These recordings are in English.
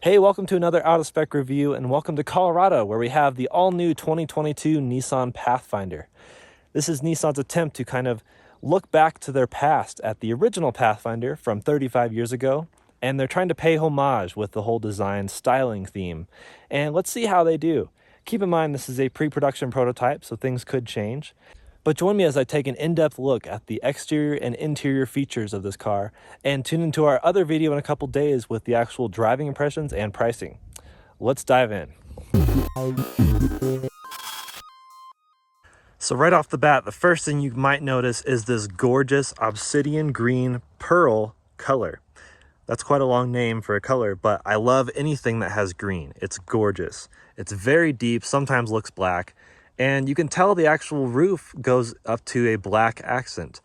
Hey, welcome to another Out of Spec review, and welcome to Colorado, where we have the all-new 2022 Nissan Pathfinder. This is Nissan's attempt to kind of look back to their past at the original Pathfinder from 35 years ago, and they're trying to pay homage with the whole design styling theme. And let's see how they do. Keep in mind this is a pre-production prototype, so things could change. But join me as I take an in-depth look at the exterior and interior features of this car, and tune into our other video in a couple days with the actual driving impressions and pricing. Let's dive in. So right off the bat, the first thing you might notice is this gorgeous obsidian green pearl color. That's quite a long name for a color, but I love anything that has green. It's gorgeous. It's very deep, sometimes looks black. And you can tell the actual roof goes up to a black accent.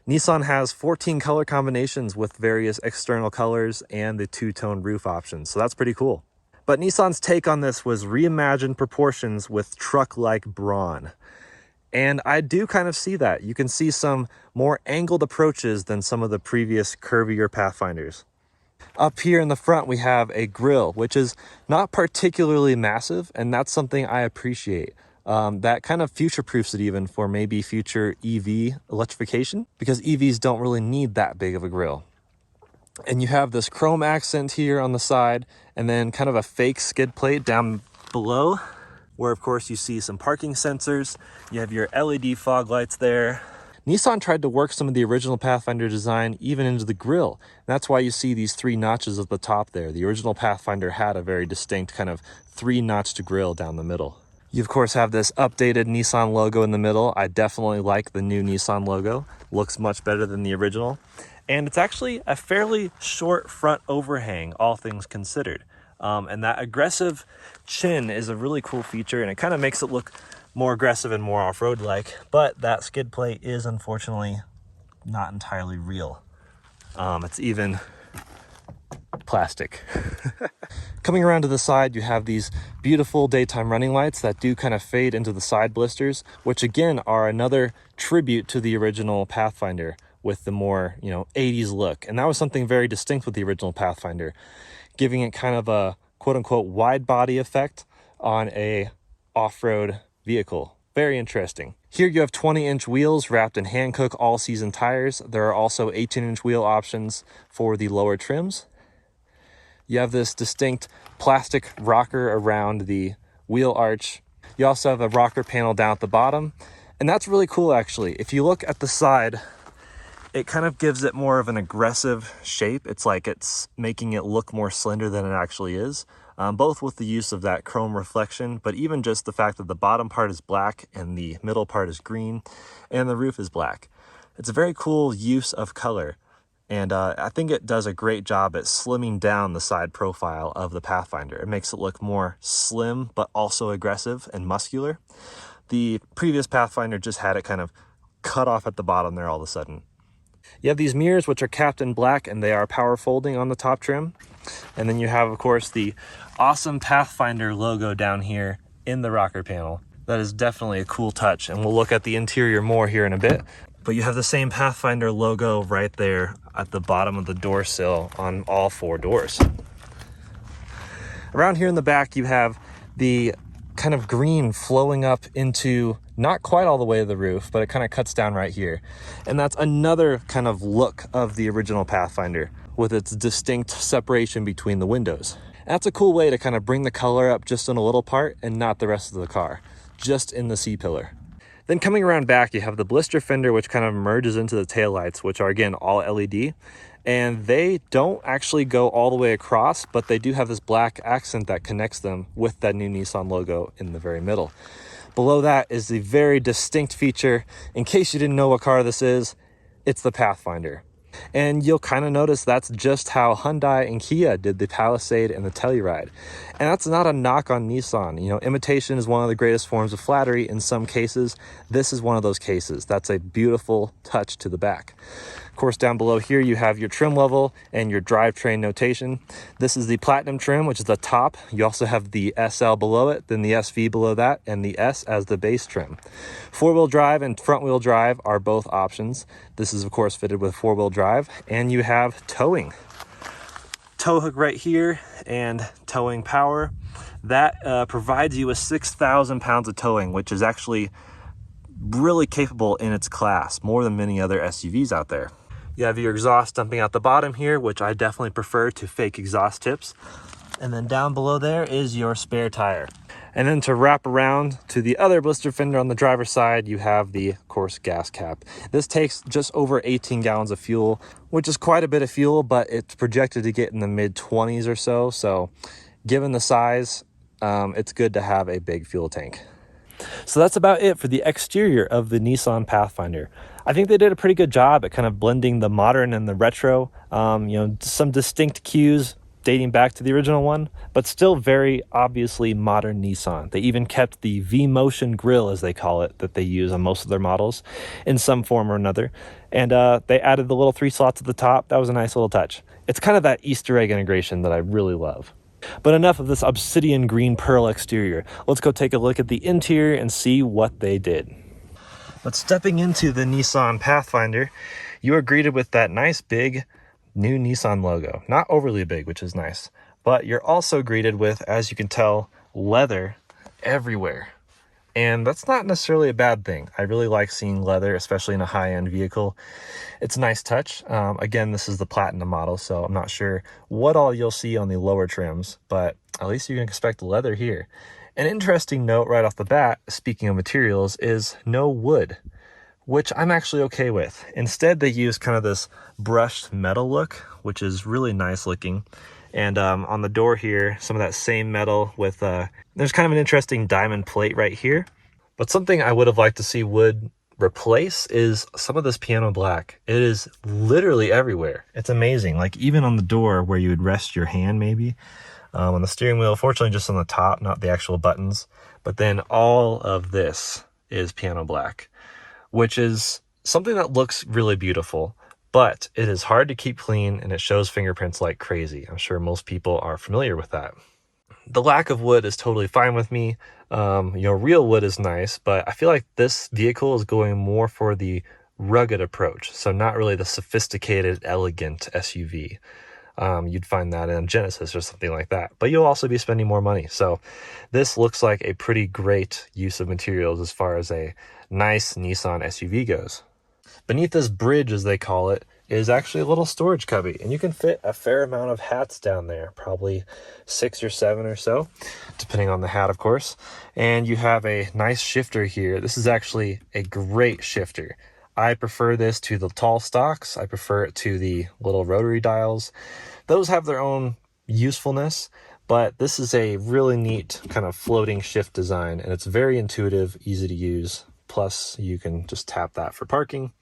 Nissan has 14 color combinations with various external colors and the two-tone roof options, so that's pretty cool. But Nissan's take on this was reimagined proportions with truck-like brawn. And I do kind of see that. You can see some more angled approaches than some of the previous curvier Pathfinders. Up here in the front, we have a grille, which is not particularly massive, and that's something I appreciate. That kind of future-proofs it even for maybe future EV electrification, because EVs don't really need that big of a grille. And you have this chrome accent here on the side, and then kind of a fake skid plate down below, where of course you see some parking sensors. You have your LED fog lights there. Nissan tried to work some of the original Pathfinder design even into the grille. And that's why you see these three notches at the top there. The original Pathfinder had a very distinct kind of three-notched grille down the middle. You, of course, have this updated Nissan logo in the middle. I definitely like the new Nissan logo. Looks much better than the original. And it's actually a fairly short front overhang, all things considered. And that aggressive chin is a really cool feature, and it kind of makes it look more aggressive and more off-road-like. But that skid plate is unfortunately not entirely real. It's even plastic. Coming around to the side, you have these beautiful daytime running lights that do kind of fade into the side blisters, which again are another tribute to the original Pathfinder with the more, 80s look. And that was something very distinct with the original Pathfinder, giving it kind of a quote-unquote wide body effect on a off-road vehicle. Very interesting. Here you have 20-inch wheels wrapped in Hankook all-season tires. There are also 18-inch wheel options for the lower trims. You have this distinct plastic rocker around the wheel arch. You also have a rocker panel down at the bottom. And that's really cool, actually. If you look at the side, it kind of gives it more of an aggressive shape. It's like it's making it look more slender than it actually is, both with the use of that chrome reflection, but even just the fact that the bottom part is black and the middle part is green and the roof is black. It's a very cool use of color. And I think it does a great job at slimming down the side profile of the Pathfinder. It makes it look more slim, but also aggressive and muscular. The previous Pathfinder just had it kind of cut off at the bottom there all of a sudden. You have these mirrors, which are capped in black, and they are power folding on the top trim. And then you have, of course, the awesome Pathfinder logo down here in the rocker panel. That is definitely a cool touch, and we'll look at the interior more here in a bit. But you have the same Pathfinder logo right there at the bottom of the door sill on all four doors. Around here in the back, you have the kind of green flowing up into not quite all the way to the roof, but it kind of cuts down right here. And that's another kind of look of the original Pathfinder with its distinct separation between the windows. And that's a cool way to kind of bring the color up just in a little part and not the rest of the car, just in the C-pillar. Then coming around back, you have the blister fender, which kind of merges into the taillights, which are, again, all LED. And they don't actually go all the way across, but they do have this black accent that connects them with that new Nissan logo in the very middle. Below that is the very distinct feature. In case you didn't know what car this is, it's the Pathfinder. And you'll kind of notice that's just how Hyundai and Kia did the Palisade and the Telluride. And that's not a knock on Nissan. Imitation is one of the greatest forms of flattery in some cases. This is one of those cases. That's a beautiful touch to the back. Of course, down below here, you have your trim level and your drivetrain notation. This is the Platinum trim, which is the top. You also have the SL below it, then the SV below that, and the S as the base trim. Four-wheel drive and front-wheel drive are both options. This is, of course, fitted with four-wheel drive, and you have towing. tow hook right here and towing power. That provides you with 6,000 pounds of towing, which is actually really capable in its class, more than many other SUVs out there. You have your exhaust dumping out the bottom here, which I definitely prefer to fake exhaust tips. And then down below there is your spare tire. And then to wrap around to the other blister fender on the driver's side, you have the, of course, gas cap. This takes just over 18 gallons of fuel, which is quite a bit of fuel, but it's projected to get in the mid-20s or so. So given the size, it's good to have a big fuel tank. So that's about it for the exterior of the Nissan Pathfinder. I think they did a pretty good job at kind of blending the modern and the retro. Some distinct cues dating back to the original one, but still very obviously modern Nissan. They even kept the V-Motion grille, as they call it, that they use on most of their models in some form or another. And they added the little 3 slots at the top. That was a nice little touch. It's kind of that Easter egg integration that I really love. But enough of this obsidian green pearl exterior. Let's go take a look at the interior and see what they did. But stepping into the Nissan Pathfinder, you are greeted with that nice big new Nissan logo. Not overly big, which is nice. But you're also greeted with, as you can tell, leather everywhere. And that's not necessarily a bad thing. I really like seeing leather, especially in a high-end vehicle. It's a nice touch. Again, this is the Platinum model, so I'm not sure what all you'll see on the lower trims, but at least you can expect leather here. An interesting note right off the bat, speaking of materials, is no wood, which I'm actually okay with. Instead, they use kind of this brushed metal look, which is really nice looking. And on the door here, some of that same metal with, there's kind of an interesting diamond plate right here. But something I would have liked to see wood replace is some of this piano black. It is literally everywhere. It's amazing. Like even on the door where you would rest your hand maybe, on the steering wheel, fortunately just on the top, not the actual buttons. But then all of this is piano black, which is something that looks really beautiful. But it is hard to keep clean and it shows fingerprints like crazy. I'm sure most people are familiar with that. The lack of wood is totally fine with me. Real wood is nice, but I feel like this vehicle is going more for the rugged approach. So not really the sophisticated, elegant SUV. You'd find that in a Genesis or something like that, but you'll also be spending more money. So this looks like a pretty great use of materials as far as a nice Nissan SUV goes. Beneath this bridge, as they call it, is actually a little storage cubby, and you can fit a fair amount of hats down there, probably 6 or 7 or so, depending on the hat, of course. And you have a nice shifter here. This is actually a great shifter. I prefer this to the tall stocks. I prefer it to the little rotary dials. Those have their own usefulness, but this is a really neat kind of floating shift design, and it's very intuitive, easy to use. Plus, you can just tap that for parking.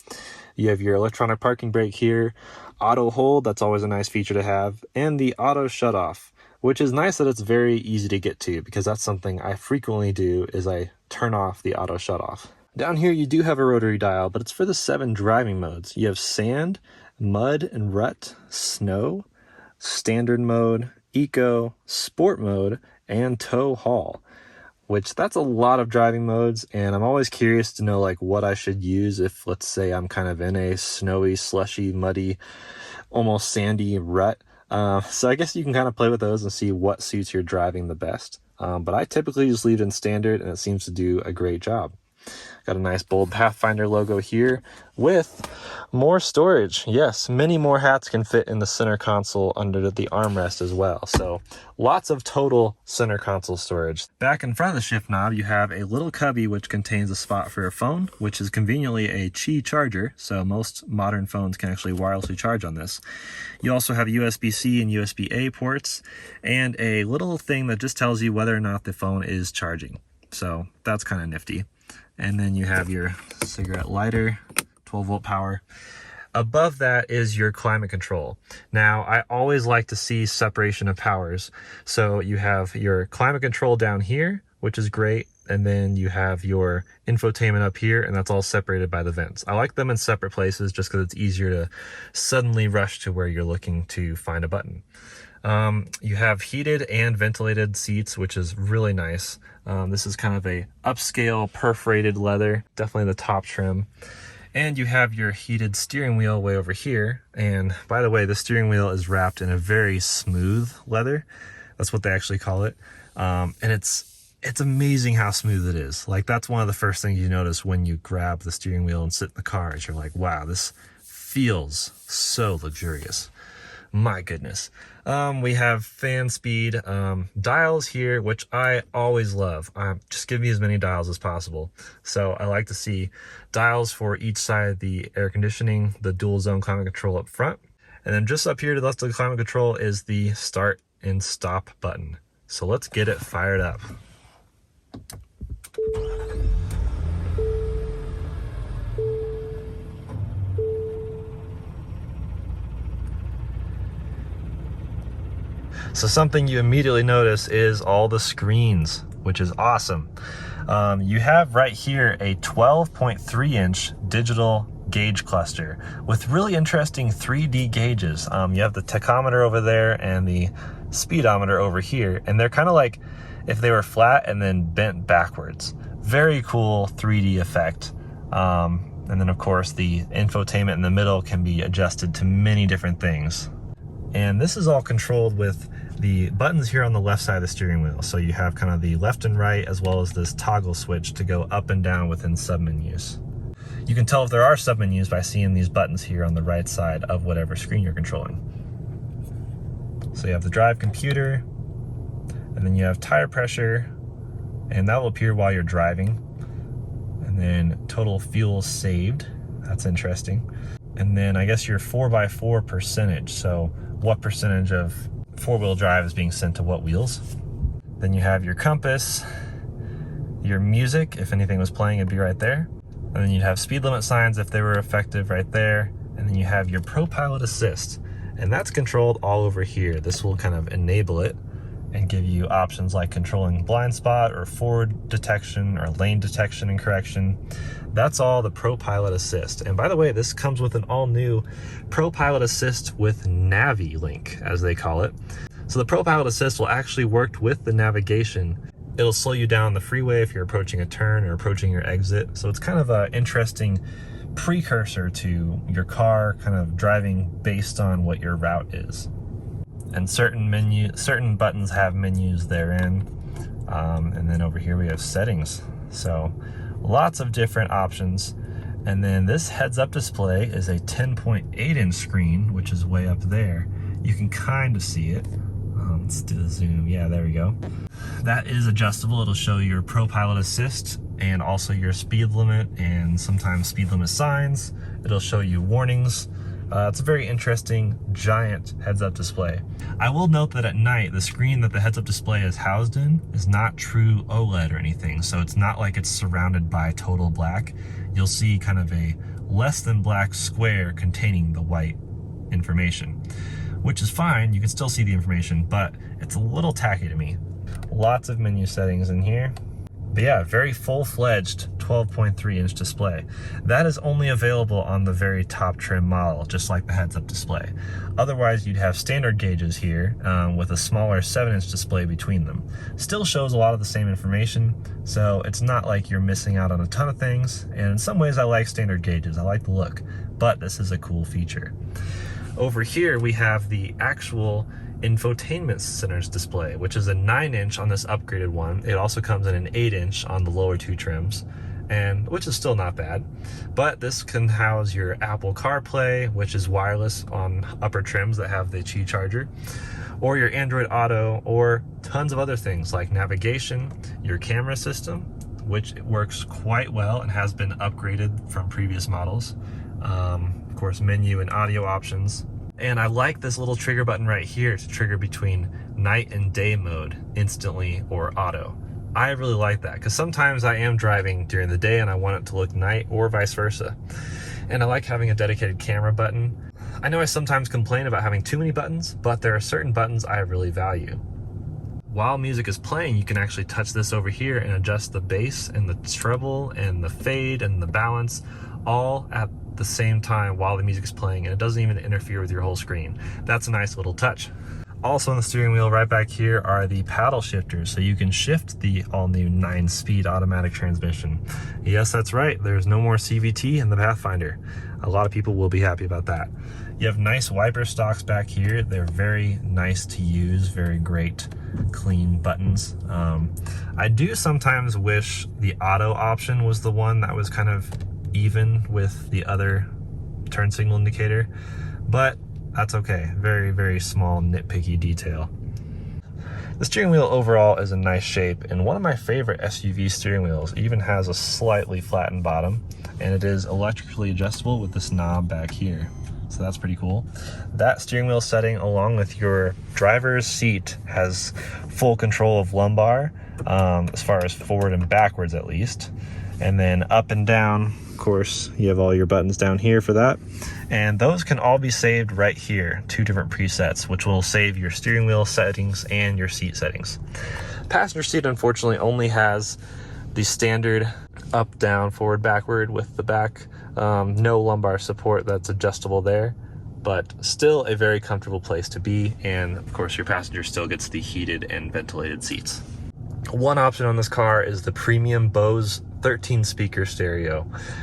You have your electronic parking brake here, auto hold, that's always a nice feature to have, and the auto shut off, which is nice that it's very easy to get to, because that's something I frequently do, is I turn off the auto shut off. Down here you do have a rotary dial, but it's for the 7 driving modes. You have sand, mud and rut, snow, standard mode, eco, sport mode, and tow haul. Which that's a lot of driving modes, and I'm always curious to know like what I should use if, let's say, I'm kind of in a snowy, slushy, muddy, almost sandy rut. So I guess you can kind of play with those and see what suits your driving the best. But I typically just leave it in standard, and it seems to do a great job. Got a nice bold Pathfinder logo here with more storage. Yes, many more hats can fit in the center console under the armrest as well. So lots of total center console storage. Back in front of the shift knob, you have a little cubby which contains a spot for your phone, which is conveniently a Qi charger. So most modern phones can actually wirelessly charge on this. You also have USB-C and USB-A ports and a little thing that just tells you whether or not the phone is charging. So that's kind of nifty. And then you have your cigarette lighter, 12-volt power. Above that is your climate control. Now, I always like to see separation of powers. So you have your climate control down here, which is great. And then you have your infotainment up here, and that's all separated by the vents. I like them in separate places just because it's easier to suddenly rush to where you're looking to find a button. You have heated and ventilated seats, which is really nice. This is kind of a upscale perforated leather, definitely the top trim. And you have your heated steering wheel way over here. And by the way, the steering wheel is wrapped in a very smooth leather. That's what they actually call it. And it's amazing how smooth it is. Like, that's one of the first things you notice when you grab the steering wheel and sit in the car, is you're like, wow, this feels so luxurious. My goodness. We have fan speed dials here, which I always love. Just give me as many dials as possible. So I like to see dials for each side of the air conditioning, the dual zone climate control up front. And then just up here to the left of the climate control is the start and stop button. So let's get it fired up. So something you immediately notice is all the screens, which is awesome. You have right here a 12.3 inch digital gauge cluster with really interesting 3D gauges. You have the tachometer over there and the speedometer over here, and they're kind of like if they were flat and then bent backwards. Very cool 3D effect. And then of course the infotainment in the middle can be adjusted to many different things. And this is all controlled with the buttons here on the left side of the steering wheel. So you have kind of the left and right, as well as this toggle switch to go up and down within submenus. You can tell if there are submenus by seeing these buttons here on the right side of whatever screen you're controlling. So you have the drive computer, and then you have tire pressure, and that will appear while you're driving. And then total fuel saved, that's interesting. And then I guess your 4x4 percentage, so what percentage of four-wheel drive is being sent to what wheels. Then you have your compass, your music, if anything was playing, it'd be right there. And then you'd have speed limit signs if they were effective right there. And then you have your ProPilot Assist, and that's controlled all over here. This will kind of enable it and give you options like controlling blind spot or forward detection or lane detection and correction. That's all the ProPilot Assist. And by the way, this comes with an all-new ProPilot Assist with Navi Link, as they call it. So the ProPilot Assist will actually work with the navigation. It'll slow you down the freeway if you're approaching a turn or approaching your exit. So it's kind of an interesting precursor to your car kind of driving based on what your route is. And certain buttons have menus therein. And then over here we have settings. So lots of different options. And then this heads-up display is a 10.8 inch screen, which is way up there. You can kind of see it. Let's do the zoom. Yeah, there we go. That is adjustable. It'll show your ProPilot Assist and also your speed limit and sometimes speed limit signs. It'll show you warnings. It's a very interesting giant heads-up display. I will note that at night, the screen that the heads-up display is housed in is not true OLED or anything, so it's not like it's surrounded by total black. You'll see kind of a less than black square containing the white information, which is fine. You can still see the information, but it's a little tacky to me. Lots of menu settings in here. But yeah, very full-fledged 12.3 inch display. That is only available on the very top trim model, just like the heads-up display. Otherwise, you'd have standard gauges here with a smaller 7-inch display between them. Still shows a lot of the same information, so it's not like you're missing out on a ton of things. And in some ways, I like standard gauges. I like the look, but this is a cool feature. Over here, we have the actual infotainment center's display, which is a 9-inch on this upgraded one. It also comes in an 8-inch on the lower two trims, and which is still not bad. But this can house your Apple CarPlay, which is wireless on upper trims that have the Qi charger, or your Android Auto, or tons of other things like navigation, your camera system, which works quite well and has been upgraded from previous models. Of course, menu and audio options. And I like this little trigger button right here to trigger between night and day mode instantly or auto. I really like that because sometimes I am driving during the day and I want it to look night or vice versa. And I like having a dedicated camera button. I know I sometimes complain about having too many buttons, but there are certain buttons I really value. While music is playing, you can actually touch this over here and adjust the bass and the treble and the fade and the balance all at the same time while the music is playing, and it doesn't even interfere with your whole screen. That's a nice little touch. Also on the steering wheel right back here are the paddle shifters, so you can shift the all-new 9-speed automatic transmission. Yes, that's right, there's no more CVT in the Pathfinder. A lot of people will be happy about that. You have nice wiper stalks back here. They're very nice to use, very great, clean buttons. I do sometimes wish the auto option was the one that was kind of even with the other turn signal indicator, but that's okay. Very, very small nitpicky detail. The steering wheel overall is in nice shape, and one of my favorite SUV steering wheels even has a slightly flattened bottom, and it is electrically adjustable with this knob back here. So that's pretty cool. That steering wheel setting, along with your driver's seat, has full control of lumbar, as far as forward and backwards at least. And then up and down, of course, you have all your buttons down here for that. And those can all be saved right here, 2 different presets, which will save your steering wheel settings and your seat settings. Passenger seat, unfortunately, only has the standard up, down, forward, backward with the back. No lumbar support that's adjustable there, but still a very comfortable place to be. And of course, your passenger still gets the heated and ventilated seats. One option on this car is the premium Bose 13 speaker stereo,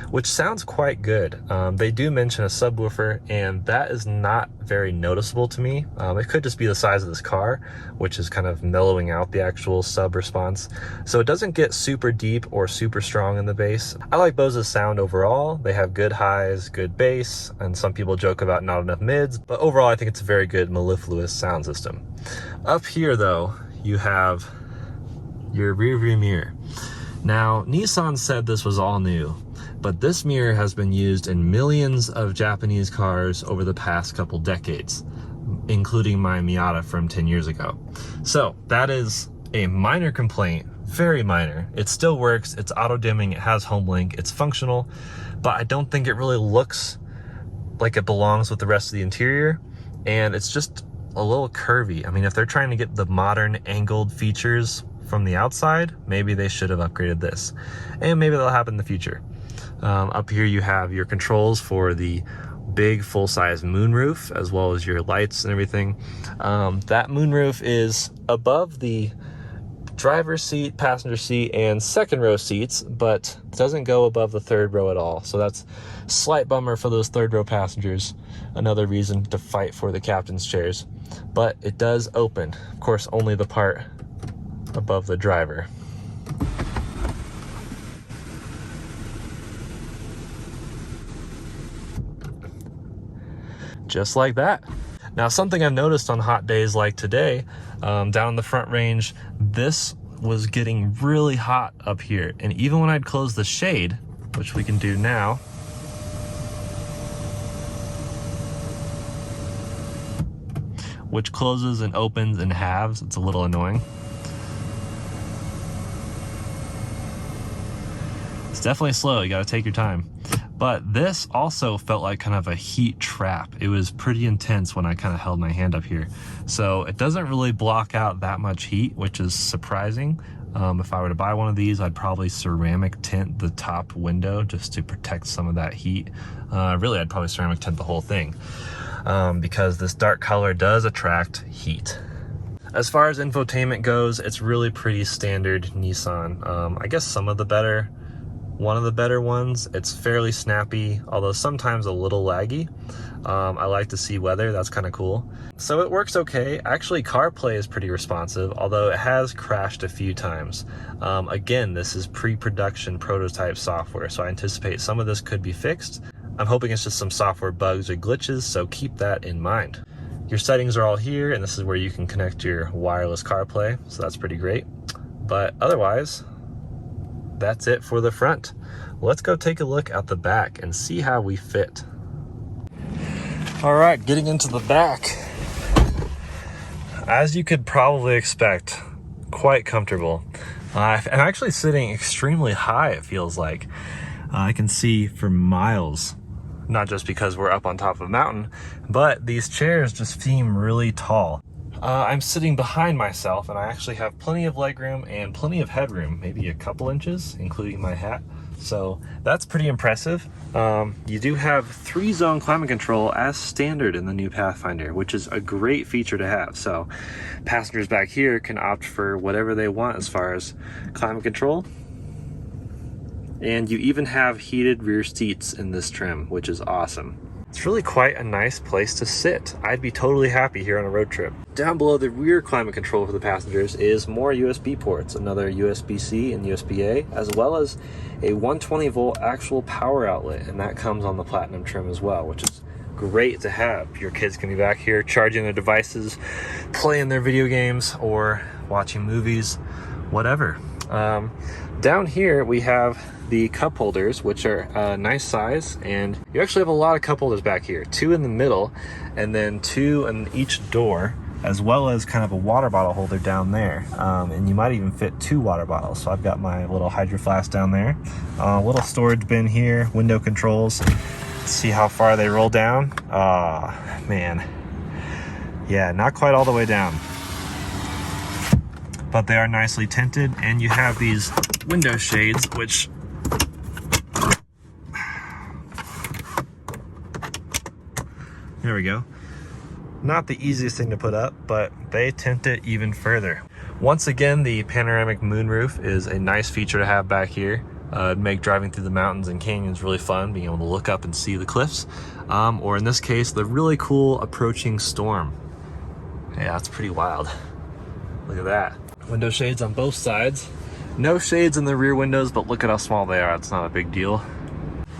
which sounds quite good. They do mention a subwoofer, and that is not very noticeable to me. It could just be the size of this car, which is kind of mellowing out the actual sub response. So it doesn't get super deep or super strong in the bass. I like Bose's sound overall. They have good highs, good bass, and some people joke about not enough mids, but overall I think it's a very good mellifluous sound system. Up here though, you have your rear view mirror. Now, Nissan said this was all new, but this mirror has been used in millions of Japanese cars over the past couple decades, including my Miata from 10 years ago. So that is a minor complaint, very minor. It still works, it's auto dimming, it has home link, it's functional, but I don't think it really looks like it belongs with the rest of the interior, and it's just a little curvy. I mean, if they're trying to get the modern angled features from the outside, maybe they should have upgraded this, and maybe that'll happen in the future. Up here you have your controls for the big full-size moonroof, as well as your lights and everything. That moonroof is above the driver's seat, passenger seat, and second row seats, but doesn't go above the third row at all. So that's a slight bummer for those third row passengers. Another reason to fight for the captain's chairs. But it does open. Of course, only the part above the driver. Just like that. Now, something I've noticed on hot days like today, down in the front range, this was getting really hot up here. And even when I'd close the shade, which we can do now, which closes and opens in halves, it's a little annoying. It's definitely slow, you gotta take your time. But this also felt like kind of a heat trap. It was pretty intense when I kind of held my hand up here. So it doesn't really block out that much heat, which is surprising. If I were to buy one of these, I'd probably ceramic tint the top window just to protect some of that heat. Really, I'd probably ceramic tint the whole thing, because this dark color does attract heat. As far as infotainment goes, it's really pretty standard Nissan. I guess one of the better ones. It's fairly snappy, although sometimes a little laggy. I like to see weather, that's kind of cool. So it works okay. Actually, CarPlay is pretty responsive, although it has crashed a few times. Again, this is pre-production prototype software, so I anticipate some of this could be fixed. I'm hoping it's just some software bugs or glitches, so keep that in mind. Your settings are all here, and this is where you can connect your wireless CarPlay, so that's pretty great. But otherwise, that's it for the front. Let's go take a look at the back and see how we fit. All right, getting into the back. As you could probably expect, quite comfortable. I'm actually sitting extremely high, it feels like. I can see for miles, not just because we're up on top of a mountain, but these chairs just seem really tall. I'm sitting behind myself, and I actually have plenty of legroom and plenty of headroom, maybe a couple inches, including my hat. So that's pretty impressive. You do have 3-zone climate control as standard in the new Pathfinder, which is a great feature to have. So passengers back here can opt for whatever they want as far as climate control. And you even have heated rear seats in this trim, which is awesome. It's really quite a nice place to sit. I'd be totally happy here on a road trip. Down below the rear climate control for the passengers is more USB ports, another USB-C and USB-A, as well as a 120 volt actual power outlet, and that comes on the Platinum trim as well, which is great to have. Your kids can be back here charging their devices, playing their video games, or watching movies, whatever. Down here we have the cup holders, which are a nice size, and you actually have a lot of cup holders back here, 2 in the middle and then 2 in each door, as well as kind of a water bottle holder down there, and you might even fit 2 water bottles. So I've got my little Hydro Flask down there, a little storage bin here, window controls. Let's see how far they roll down. Man, yeah, not quite all the way down, but they are nicely tinted, and you have these window shades, which there we go. Not the easiest thing to put up, but they tint it even further. Once again, the panoramic moonroof is a nice feature to have back here. It'd make driving through the mountains and canyons really fun, being able to look up and see the cliffs, or in this case, the really cool approaching storm. Yeah, that's pretty wild. Look at that. Window shades on both sides. No shades in the rear windows, but look at how small they are. It's not a big deal.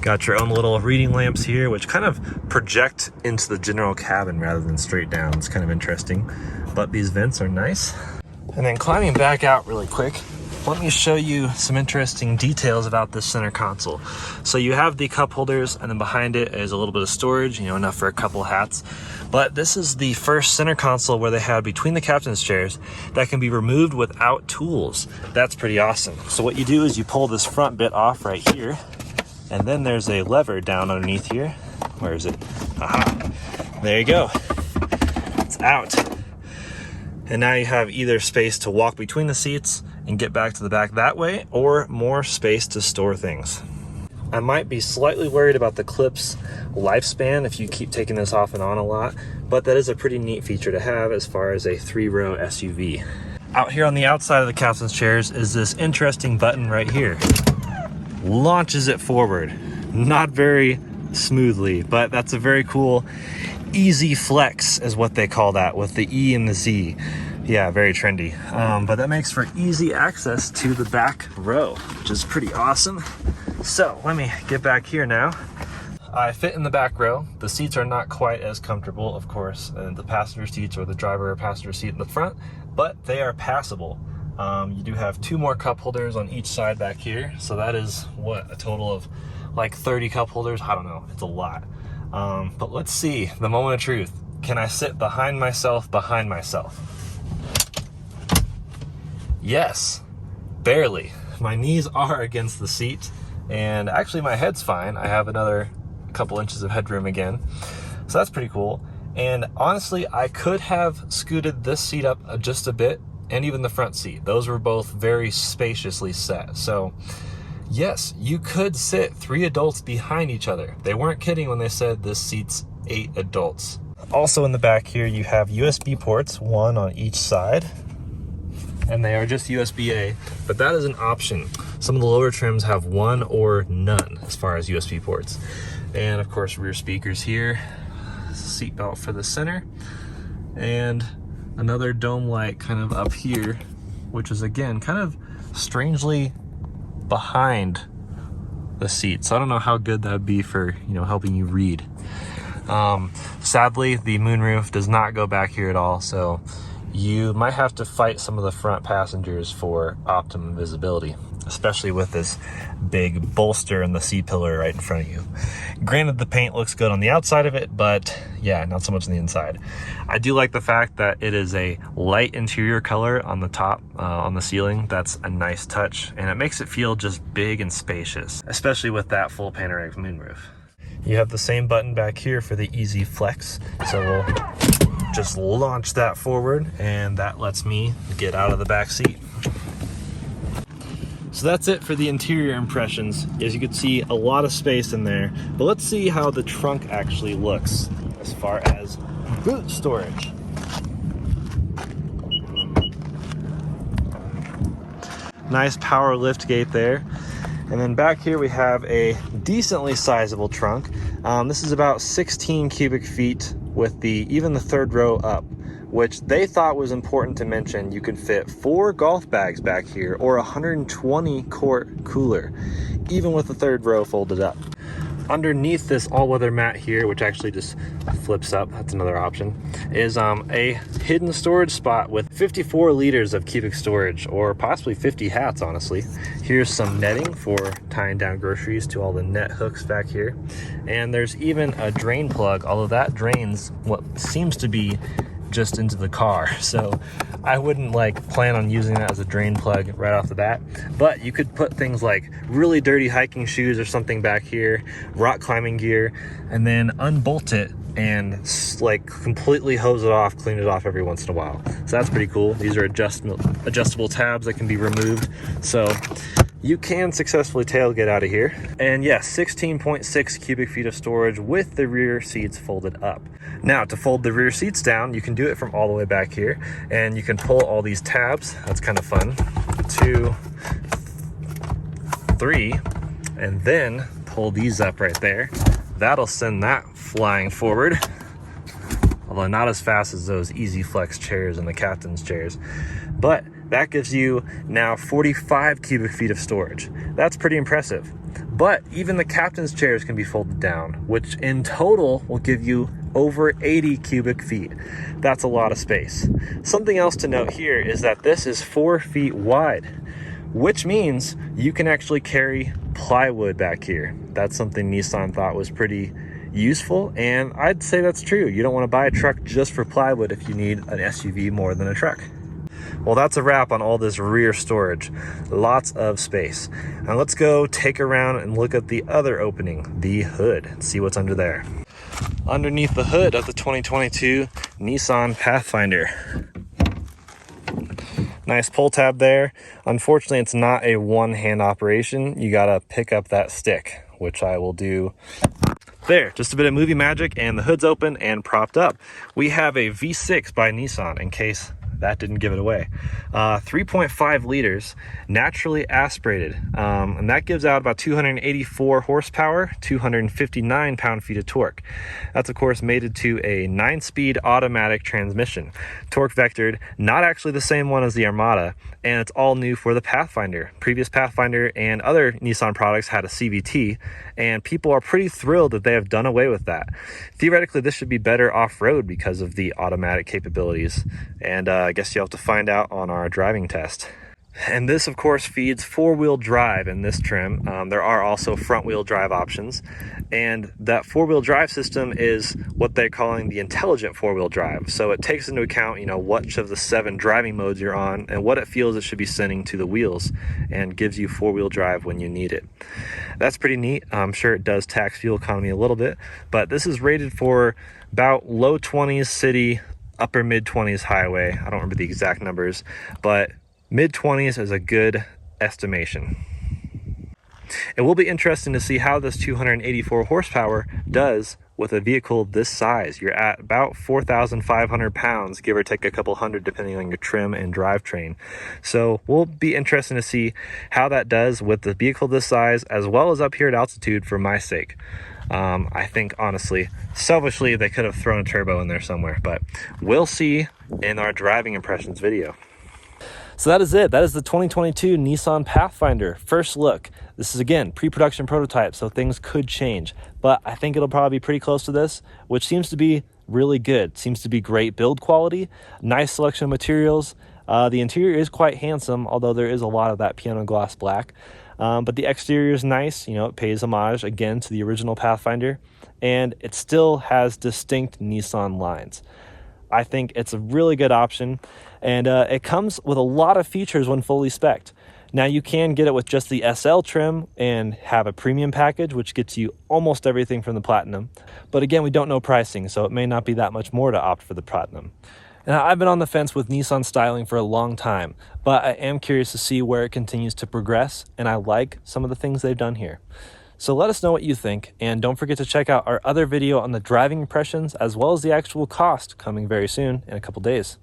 Got your own little reading lamps here, which kind of project into the general cabin rather than straight down. It's kind of interesting, but these vents are nice. And then climbing back out really quick, let me show you some interesting details about this center console. So you have the cup holders, and then behind it is a little bit of storage, you know, enough for a couple hats. But this is the first center console where they had between the captain's chairs that can be removed without tools. That's pretty awesome. So what you do is you pull this front bit off right here, and then there's a lever down underneath here. Where is it? Aha, there you go. It's out. And now you have either space to walk between the seats and get back to the back that way, or more space to store things. I might be slightly worried about the clip's lifespan if you keep taking this off and on a lot, but that is a pretty neat feature to have as far as a 3-row SUV. Out here on the outside of the captain's chairs is this interesting button right here. Launches it forward. Not very smoothly, but that's a very cool easy flex is what they call that, with the E and the Z. Yeah, very trendy. But that makes for easy access to the back row, which is pretty awesome. So let me get back here now. I fit in the back row. The seats are not quite as comfortable, of course, in the passenger seats or the driver or passenger seat in the front, but they are passable. You do have 2 more cup holders on each side back here. So that is, what, a total of like 30 cup holders? I don't know, it's a lot. But let's see, the moment of truth. Can I sit behind myself? Yes, barely. My knees are against the seat, and actually my head's fine. I have another couple inches of headroom again. So that's pretty cool. And honestly, I could have scooted this seat up just a bit, and even the front seat. Those were both very spaciously set. So yes, you could sit 3 adults behind each other. They weren't kidding when they said this seats 8 adults. Also in the back here, you have USB ports, 1 on each side, and they are just USB-A, but that is an option. Some of the lower trims have 1 or none as far as USB ports. And of course, rear speakers here, seat belt for the center, and another dome light kind of up here, which is again kind of strangely behind the seat. So I don't know how good that would be for, you know, helping you read. Sadly, the moonroof does not go back here at all, so you might have to fight some of the front passengers for optimum visibility, especially with this big bolster and the C-pillar right in front of you. Granted, the paint looks good on the outside of it, but yeah, not so much on the inside. I do like the fact that it is a light interior color on the top, on the ceiling. That's a nice touch, and it makes it feel just big and spacious, especially with that full panoramic moonroof. You have the same button back here for the easy flex, so we'll just launch that forward, and that lets me get out of the back seat. So that's it for the interior impressions. As you can see, a lot of space in there, but let's see how the trunk actually looks as far as boot storage. Nice power lift gate there. And then back here we have a decently sizable trunk. This is about 16 cubic feet with even the third row up, which they thought was important to mention. You could fit 4 golf bags back here or a 120 quart cooler, even with the third row folded up. Underneath this all-weather mat here, which actually just flips up, that's another option, is a hidden storage spot with 54 liters of cubic storage, or possibly 50 hats, honestly. Here's some netting for tying down groceries to all the net hooks back here. And there's even a drain plug, although that drains what seems to be just into the car, so I wouldn't plan on using that as a drain plug right off the bat. But you could put things like really dirty hiking shoes or something back here, rock climbing gear, and then unbolt it and completely hose it off, clean it off every once in a while. So that's pretty cool. These are adjustable tabs that can be removed, so you can successfully tailgate out of here. And yes, 16.6 cubic feet of storage with the rear seats folded up. Now, to fold the rear seats down, you can do it from all the way back here, and you can pull all these tabs. That's kind of fun. 2, 3, and then pull these up right there. That'll send that flying forward, although not as fast as those Easy Flex chairs and the captain's chairs. But that gives you now 45 cubic feet of storage. That's pretty impressive. But even the captain's chairs can be folded down, which in total will give you over 80 cubic feet. That's a lot of space. Something else to note here is that this is 4 feet wide, which means you can actually carry plywood back here. That's something Nissan thought was pretty useful, and I'd say that's true. You don't want to buy a truck just for plywood if you need an SUV more than a truck. Well, that's a wrap on all this rear storage. Lots of space. Now let's go take around and look at the other opening, the hood, and see what's under there. Underneath the hood of the 2022 Nissan Pathfinder. Nice pull tab there. Unfortunately, it's not a one-hand operation. You gotta pick up that stick, which I will do. There, just a bit of movie magic, and the hood's open and propped up. We have a V6 by Nissan, in case that didn't give it away. 3.5 liters, naturally aspirated, and that gives out about 284 horsepower, 259 pound-feet of torque. That's of course mated to a 9-speed automatic transmission, torque vectored, not actually the same one as the Armada, and it's all new for the Pathfinder. Previous Pathfinder and other Nissan products had a CVT, and people are pretty thrilled that they have done away with that. Theoretically, this should be better off-road because of the automatic capabilities, and I guess you'll have to find out on our driving test. And this, of course, feeds four-wheel drive in this trim. There are also front-wheel drive options. And that four-wheel drive system is what they're calling the intelligent four-wheel drive. So it takes into account, which of the 7 driving modes you're on and what it feels it should be sending to the wheels, and gives you four-wheel drive when you need it. That's pretty neat. I'm sure it does tax fuel economy a little bit, but this is rated for about low 20s city, upper mid 20s highway. I don't remember the exact numbers, but mid 20s is a good estimation. It will be interesting to see how this 284 horsepower does with a vehicle this size. You're at about 4,500 pounds, give or take a couple hundred, depending on your trim and drivetrain. So we'll be interested to see how that does with the vehicle this size, as well as up here at altitude for my sake. I think, honestly, selfishly, they could have thrown a turbo in there somewhere, but we'll see in our driving impressions video. So that is it. That is the 2022 Nissan Pathfinder first look. This is, again, pre-production prototype, so things could change, but I think it'll probably be pretty close to this, which seems to be really good. Seems to be great build quality, nice selection of materials. The interior is quite handsome, although there is a lot of that piano glass black. But the exterior is nice. It pays homage again to the original Pathfinder, and it still has distinct Nissan lines. I think it's a really good option, and it comes with a lot of features when fully spec'd. Now, you can get it with just the SL trim and have a premium package, which gets you almost everything from the Platinum. But again, we don't know pricing, so it may not be that much more to opt for the Platinum. And I've been on the fence with Nissan styling for a long time, but I am curious to see where it continues to progress, and I like some of the things they've done here. So let us know what you think, and don't forget to check out our other video on the driving impressions as well as the actual cost coming very soon in a couple days.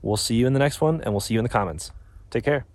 We'll see you in the next one, and we'll see you in the comments. Take care.